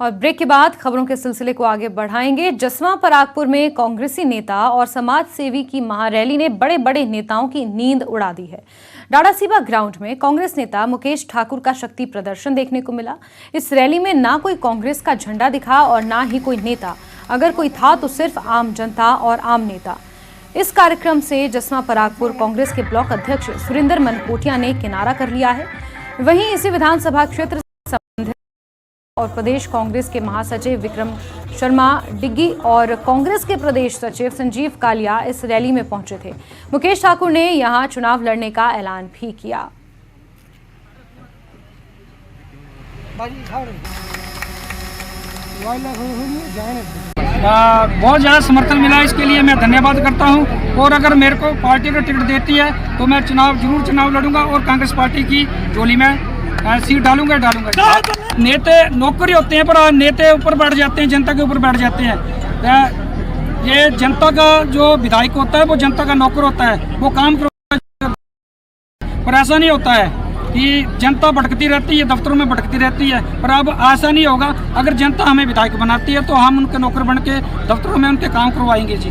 और ब्रेक के बाद खबरों के सिलसिले को आगे बढ़ाएंगे। जसवां परागपुर में कांग्रेसी नेता और समाज सेवी की महारैली ने बड़े बड़े नेताओं की नींद उड़ा दी है। डाडासीबा ग्राउंड में कांग्रेस नेता मुकेश ठाकुर का शक्ति प्रदर्शन देखने को मिला। इस रैली में ना कोई कांग्रेस का झंडा दिखा और ना ही कोई नेता, अगर कोई था तो सिर्फ आम जनता और आम नेता। इस कार्यक्रम से जसवां परागपुर कांग्रेस के ब्लॉक अध्यक्ष सुरेंद्र मनकोटिया ने किनारा कर लिया है। वहीं इसी विधानसभा क्षेत्र से संबंधित और प्रदेश कांग्रेस के महासचिव विक्रम शर्मा डिग्गी और कांग्रेस के प्रदेश सचिव संजीव कालिया इस रैली में पहुंचे थे। मुकेश ठाकुर ने यहां चुनाव लड़ने का ऐलान भी किया। बहुत ज़्यादा समर्थन मिला, इसके लिए मैं धन्यवाद करता हूं। और अगर मेरे को पार्टी का टिकट देती है तो मैं जरूर चुनाव लड़ूंगा और कांग्रेस पार्टी की झोली में सीट डालूंगा। नेता नौकरी होते हैं पर नेता ऊपर बैठ जाते हैं, जनता के ऊपर बैठ जाते हैं। ये जनता का जो विधायक होता है वो जनता का नौकर होता है, वो काम पर ऐसा नहीं होता है कि जनता भटकती रहती है, दफ्तरों में भटकती रहती है। पर अब ऐसा नहीं होगा, अगर जनता हमें विधायक बनाती है तो हम उनके नौकर बन के दफ्तरों में उनके काम करवाएंगे जी।